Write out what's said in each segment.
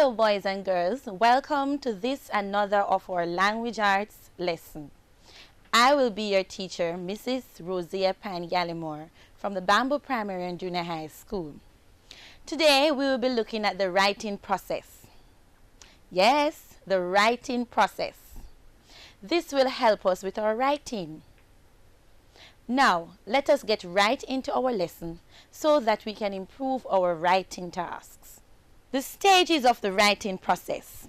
Hello boys and girls, welcome to this another of our language arts lesson. I will be your teacher, Mrs. Rosia Pan Gallimore from the Bamboo Primary and Junior High School. Today we will be looking at the writing process. Yes, the writing process. This will help us with our writing. Now, let us get right into our lesson so that we can improve our writing tasks. The stages of the writing process.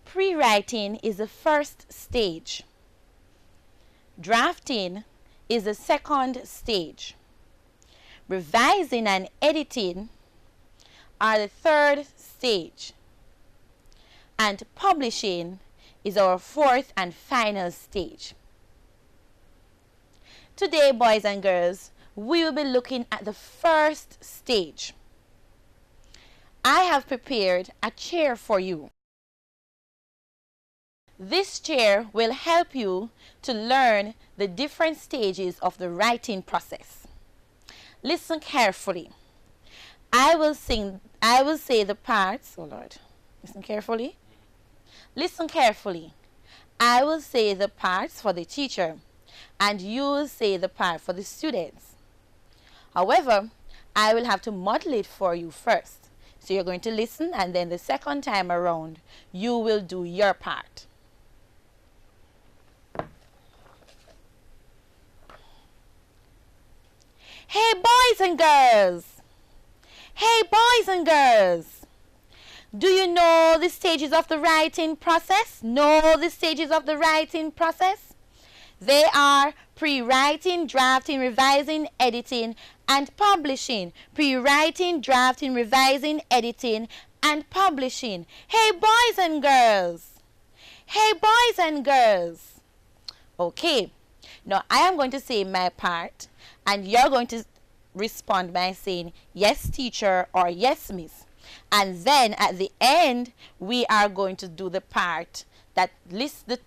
Pre-writing is the first stage. Drafting is the second stage. Revising and editing are the third stage. And publishing is our fourth and final stage. Today, boys and girls, we will be looking at the first stage. I have prepared a chair for you. This chair will help you to learn the different stages of the writing process. Listen carefully. I will say the parts. Oh Lord, listen carefully. Listen carefully. I will say the parts for the teacher, and you will say the part for the students. However, I will have to model it for you first. So you're going to listen, and then the second time around, you will do your part. Hey boys and girls! Hey boys and girls! Do you know the stages of the writing process? Know the stages of the writing process? They are pre-writing, drafting, revising, editing, and publishing. Pre-writing, drafting, revising, editing, and publishing. Hey boys and girls! Hey boys and girls! Okay, now I am going to say my part, and you're going to respond by saying yes teacher or yes miss. And then at the end, we are going to do the part that lists the...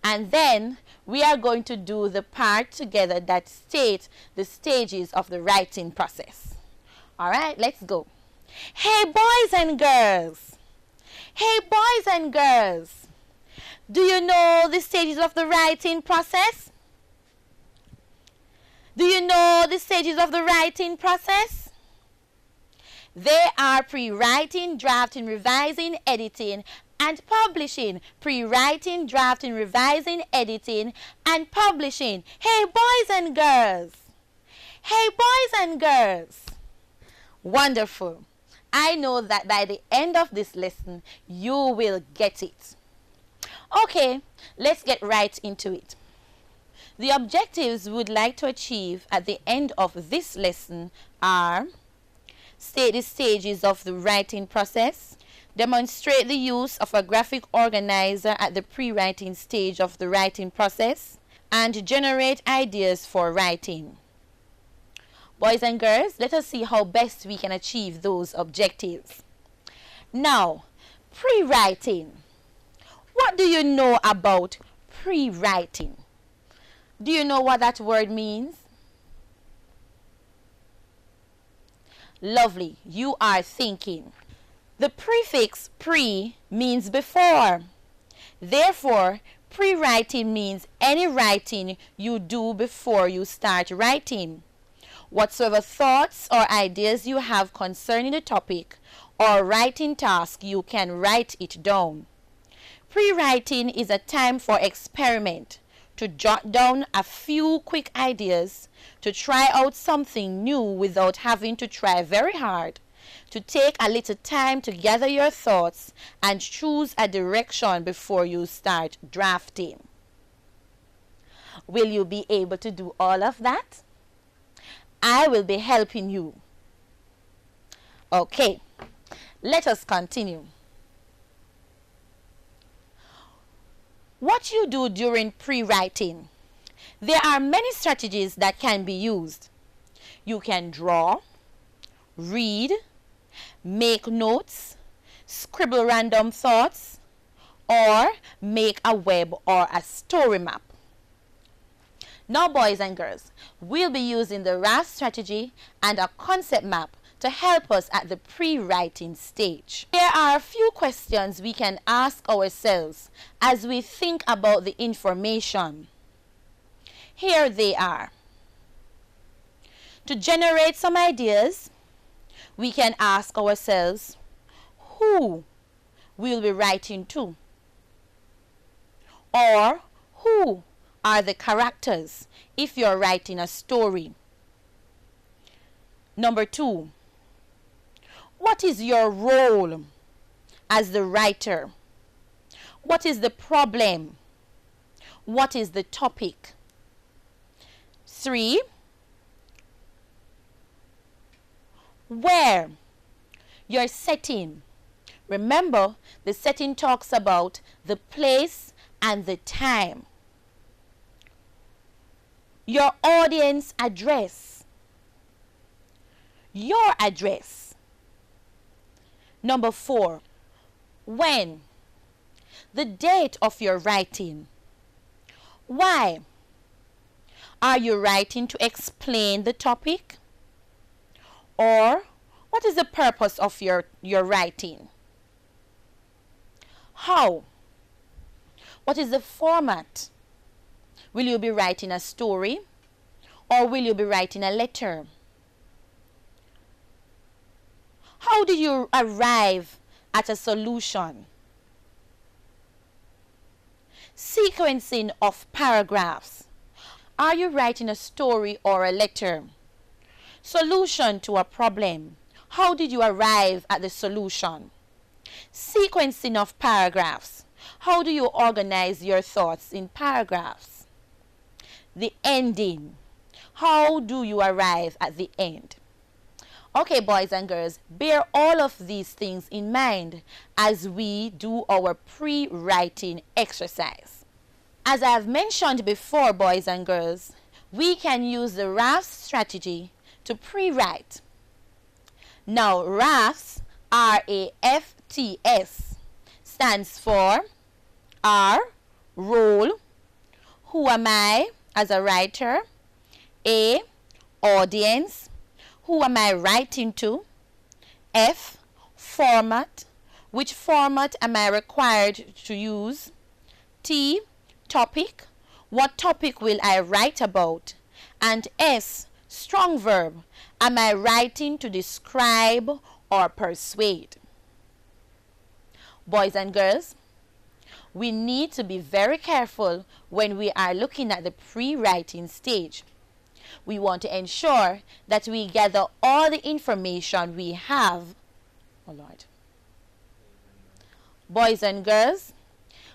And then we are going to do the part together that state the stages of the writing process. Alright, let's go. Hey boys and girls! Hey boys and girls! Do you know the stages of the writing process? Do you know the stages of the writing process? They are pre-writing, drafting, revising, editing, and publishing. Pre-writing, drafting, revising, editing, and publishing. Hey boys and girls! Hey boys and girls! Wonderful. I know that by the end of this lesson, you will get it. Okay, let's get right into it. The objectives we would like to achieve at the end of this lesson are: state the stages of the writing process, demonstrate the use of a graphic organizer at the pre-writing stage of the writing process, and generate ideas for writing. Boys and girls, let us see how best we can achieve those objectives. Now, pre-writing. What do you know about pre-writing? Do you know what that word means? Lovely, you are thinking. The prefix pre means before. Therefore, pre-writing means any writing you do before you start writing. Whatsoever thoughts or ideas you have concerning the topic or writing task, you can write it down. Pre-writing is a time for experiment, to jot down a few quick ideas, to try out something new without having to try very hard, to take a little time to gather your thoughts and choose a direction before you start drafting. Will you be able to do all of that? I will be helping you. Okay, let us continue. What you do during pre-writing. There are many strategies that can be used. You can draw, read, make notes, scribble random thoughts, or make a web or a story map. Now, boys and girls, we'll be using the RAFTS strategy and a concept map to help us at the pre-writing stage. There are a few questions we can ask ourselves as we think about the information. Here they are. To generate some ideas, we can ask ourselves, who we'll be writing to? Or who are the characters if you're writing a story? Number 2, what is your role as the writer? What is the problem? What is the topic? 3, where? Your setting. Remember, the setting talks about the place and the time. Your audience address. Your address. Number 4, when? The date of your writing. Why? Are you writing to explain the topic? Or what is the purpose of your writing? How? What is the format? Will you be writing a story or will you be writing a letter? How do you arrive at a solution? Sequencing of paragraphs. Are you writing a story or a letter? Solution to a problem. How did you arrive at the solution? Sequencing of paragraphs. How do you organize your thoughts in paragraphs? The ending. How do you arrive at the end? Okay, boys and girls, bear all of these things in mind as we do our pre-writing exercise. As I have mentioned before, boys and girls, we can use the RAFTS strategy to pre-write. Now, RAFTS, R-A-F-T-S, stands for R, role, who am I as a writer, A, audience, who am I writing to, F, format, which format am I required to use, T, topic, what topic will I write about, and S, strong verb, am I writing to describe or persuade? Boys and girls, we need to be very careful when we are looking at the pre-writing stage. We want to ensure that we gather all the information we have. Oh Lord. Boys and girls,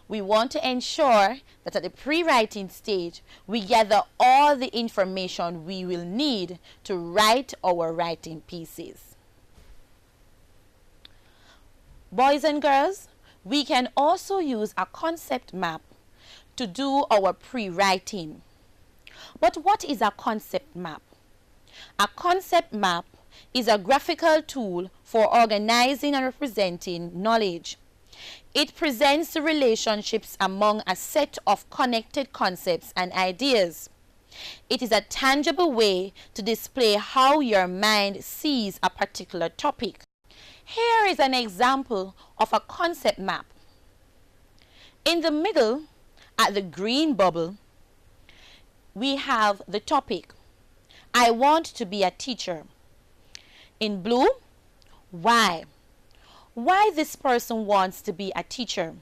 we want to ensure that at the pre-writing stage, we gather all the information we will need to write our writing pieces. Boys and girls, we can also use a concept map to do our pre-writing. But what is a concept map? A concept map is a graphical tool for organizing and representing knowledge. It presents the relationships among a set of connected concepts and ideas. It is a tangible way to display how your mind sees a particular topic. Here is an example of a concept map. In the middle, at the green bubble, we have the topic, I want to be a teacher. In blue, why? Why this person wants to be a teacher?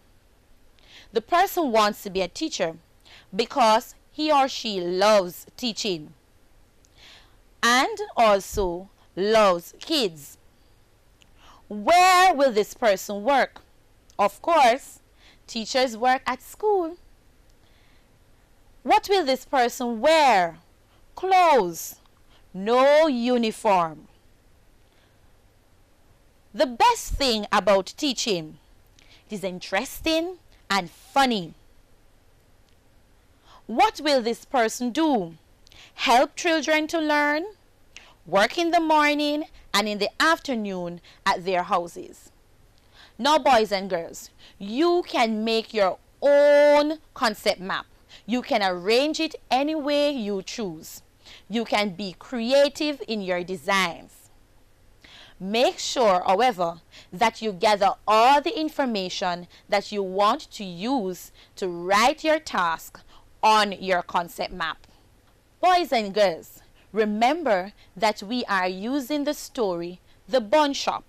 The person wants to be a teacher because he or she loves teaching and also loves kids. Where will this person work? Of course, teachers work at school. What will this person wear? Clothes. No uniform. The best thing about teaching, it is interesting and funny. What will this person do? Help children to learn? Work in the morning and in the afternoon at their houses. Now, boys and girls, you can make your own concept map. You can arrange it any way you choose. You can be creative in your designs. Make sure, however, that you gather all the information that you want to use to write your task on your concept map. Boys and girls, remember that we are using the story, The Bun Shop.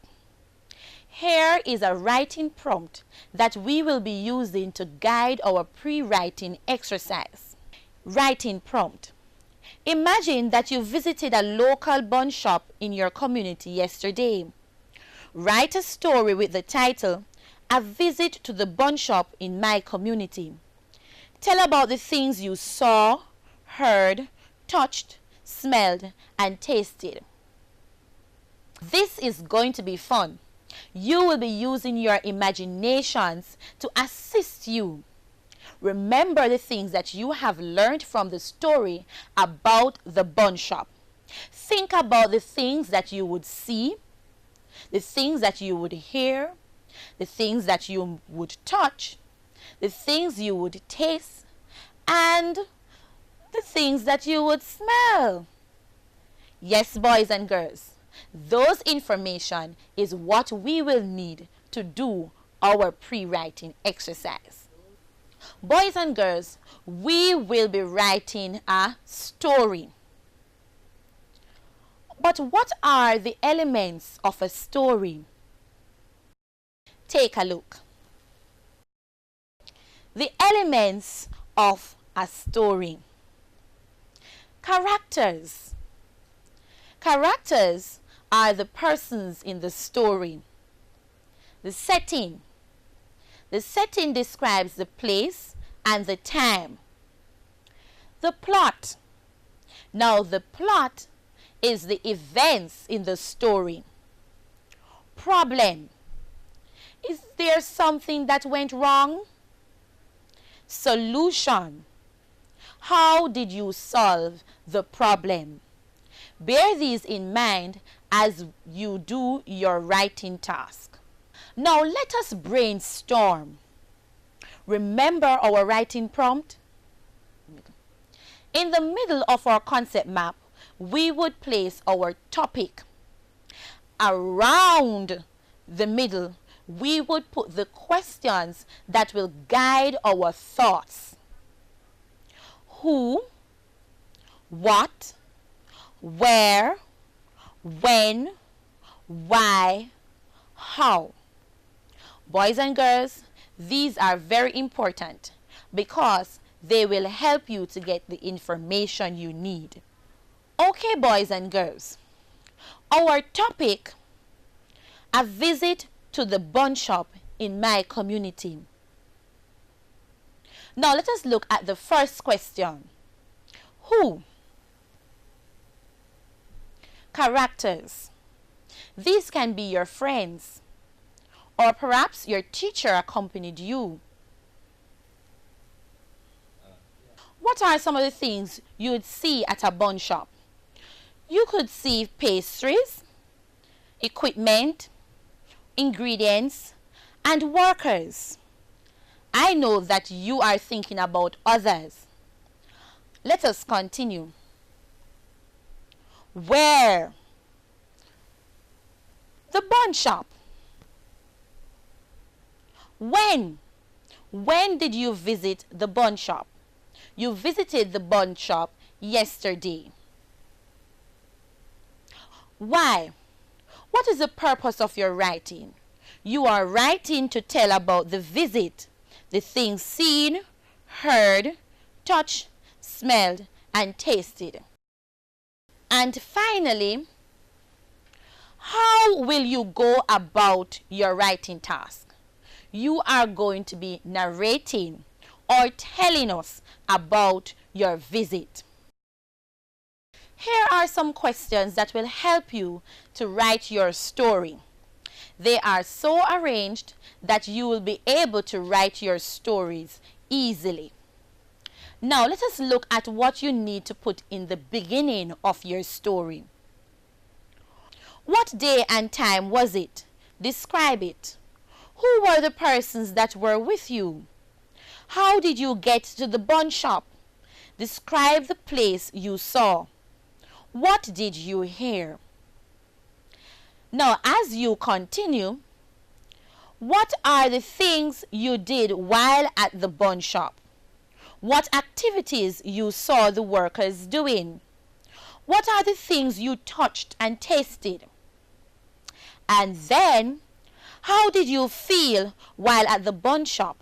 Here is a writing prompt that we will be using to guide our pre-writing exercise. Writing prompt. Imagine that you visited a local bun shop in your community yesterday. Write a story with the title, A Visit to the Bun Shop in My Community. Tell about the things you saw, heard, touched, smelled, and tasted. This is going to be fun. You will be using your imaginations to assist you. Remember the things that you have learned from the story about the bun shop. Think about the things that you would see, the things that you would hear, the things that you would touch, the things you would taste, and the things that you would smell. Yes, boys and girls, those information is what we will need to do our pre-writing exercise. Boys and girls, we will be writing a story. But what are the elements of a story? Take a look. The elements of a story. Characters. Characters are the persons in the story. The setting. The setting describes the place and the time. The plot. Now the plot is the events in the story. Problem. Is there something that went wrong? Solution. How did you solve the problem? Bear these in mind as you do your writing task. Now let us brainstorm. Remember our writing prompt? In the middle of our concept map, we would place our topic. Around the middle, we would put the questions that will guide our thoughts. Who, what, where, when, why, how. Boys and girls, these are very important because they will help you to get the information you need. Okay, boys and girls, our topic, a visit to the bun shop in my community. Now let us look at the first question. Who? Characters. These can be your friends, or perhaps your teacher accompanied you. What are some of the things you would see at a bun shop? You could see pastries, equipment, ingredients, and workers. I know that you are thinking about others. Let us continue. Where? The bun shop. When? When did you visit the bun shop? You visited the bun shop yesterday. Why? What is the purpose of your writing? You are writing to tell about the visit, the things seen, heard, touched, smelled, and tasted. And finally, how will you go about your writing task? You are going to be narrating or telling us about your visit. Here are some questions that will help you to write your story. They are so arranged that you will be able to write your stories easily. Now let us look at what you need to put in the beginning of your story. What day and time was it? Describe it. Who were the persons that were with you? How did you get to the bun shop? Describe the place you saw. What did you hear? Now, as you continue, what are the things you did while at the bun shop? What activities you saw the workers doing? What are the things you touched and tasted? And then, how did you feel while at the bun shop?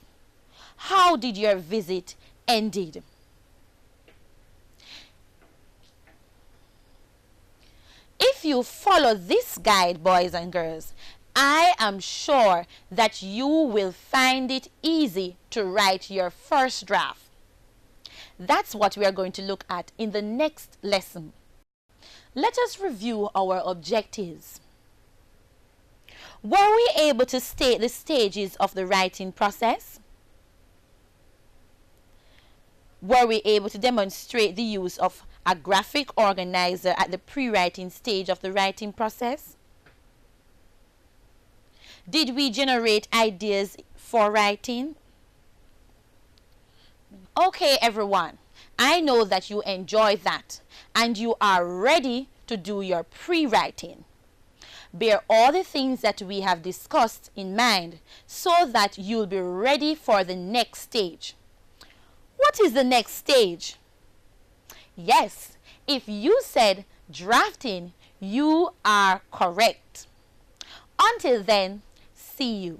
How did your visit ended? If you follow this guide, boys and girls, I am sure that you will find it easy to write your first draft. That's what we are going to look at in the next lesson. Let us review our objectives. Were we able to state the stages of the writing process? Were we able to demonstrate the use of a graphic organizer at the pre-writing stage of the writing process? Did we generate ideas for writing? Okay, everyone, I know that you enjoy that and you are ready to do your pre-writing. Bear all the things that we have discussed in mind so that you'll be ready for the next stage. What is the next stage? Yes, if you said drafting, you are correct. Until then, see you.